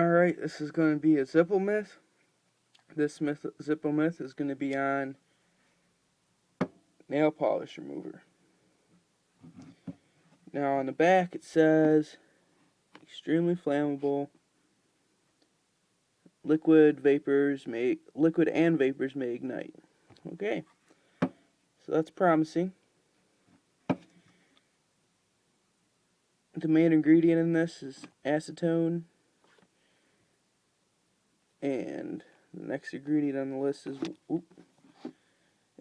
Alright, this is going to be a Zippo myth. This Zippo myth is going to be on nail polish remover. Now on the back it says, extremely flammable, liquid and vapors may ignite. Okay, so that's promising. The main ingredient in this is acetone, and the next ingredient on the list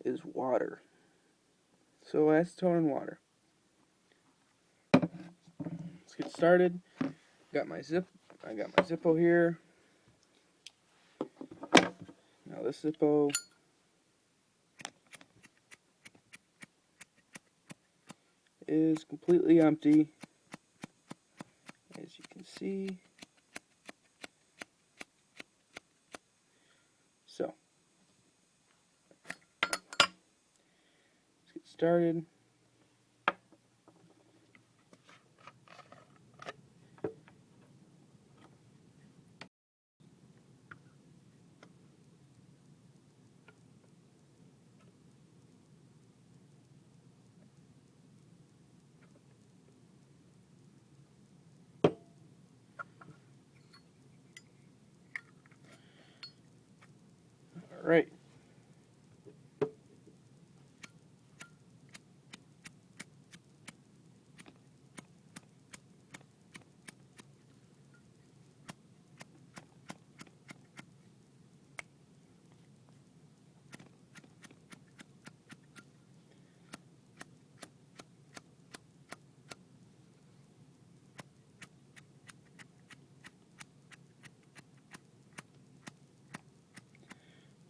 is water. So acetone and water. Let's get started. I got my Zippo here. Now this Zippo is completely empty, as you can see. So let's get started. Alright.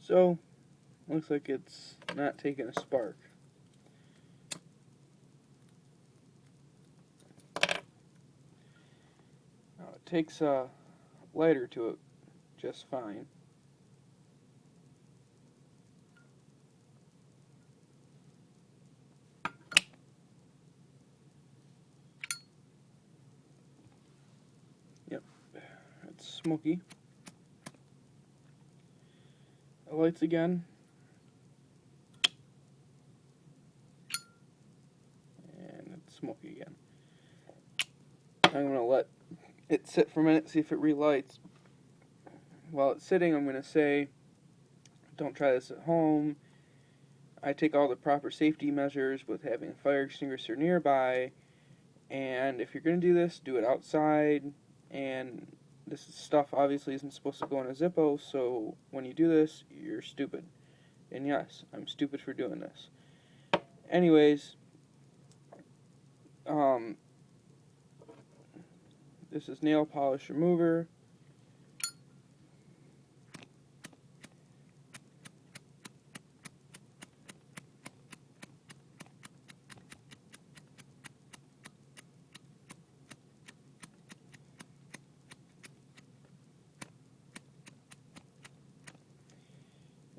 So, looks like it's not taking a spark. Now it takes a lighter to it just fine. Yep, it's smoky. The lights again. And it's smoky again. I'm going to let it sit for a minute, see if it relights. While it's sitting, I'm going to say, don't try this at home. I take all the proper safety measures with having a fire extinguisher nearby. And if you're going to do this, do it outside. And this stuff obviously isn't supposed to go in a Zippo, so when you do this, you're stupid. And yes, I'm stupid for doing this. Anyways, this is nail polish remover.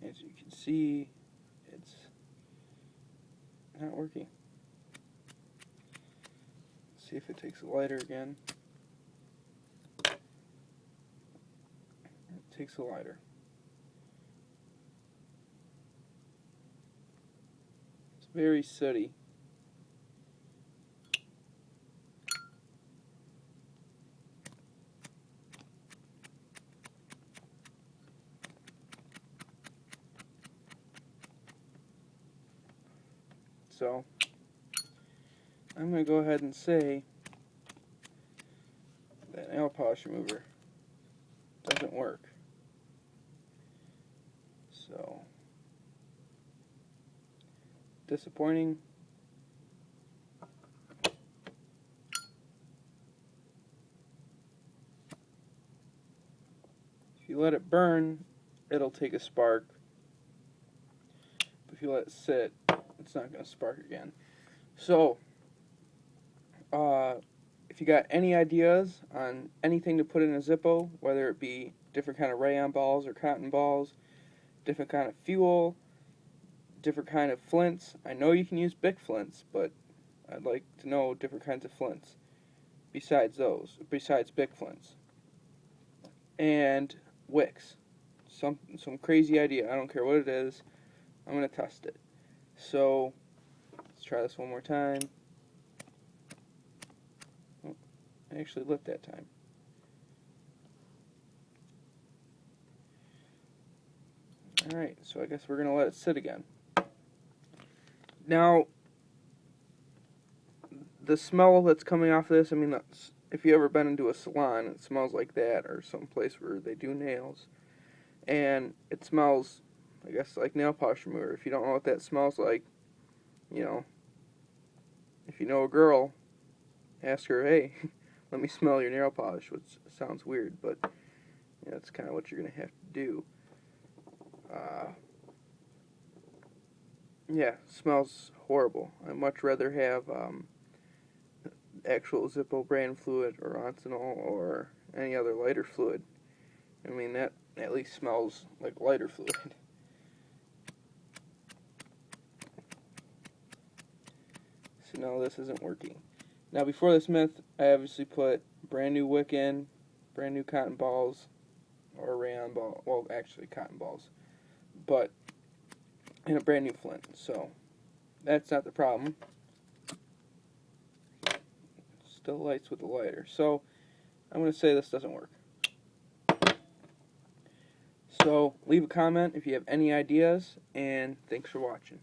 As you can see, it's not working. Let's see if it takes a lighter again. It takes a lighter. It's very sooty. So, I'm going to go ahead and say that nail polish remover doesn't work. So, disappointing. If you let it burn, it'll take a spark. But if you let it sit, it's not going to spark again. So, if you got any ideas on anything to put in a Zippo, whether it be different kind of rayon balls or cotton balls, different kind of fuel, different kind of flints. I know you can use Bic flints, but I'd like to know different kinds of flints besides Bic flints. and wicks. Some crazy idea. I don't care what it is. I'm going to test it. So let's try this one more time. Oh, I actually lit that time. Alright, so I guess we're going to let it sit again. Now, the smell that's coming off this, I mean, that's, if you ever been into a salon, it smells like that, or some place where they do nails. And it smells, I guess, like nail polish remover. If you don't know what that smells like, you know, if you know a girl, ask her, hey, let me smell your nail polish, which sounds weird, but you know, that's kind of what you're going to have to do. Yeah, smells horrible. I'd much rather have actual Zippo brand fluid or Roncinol or any other lighter fluid. I mean, that at least smells like lighter fluid. So no, this isn't working. Now before this myth, I obviously put brand new wick in, brand new cotton balls, or rayon ball, well actually cotton balls, but in a brand new flint. So that's not the problem. Still lights with the lighter. So I'm going to say this doesn't work. So leave a comment if you have any ideas, and thanks for watching.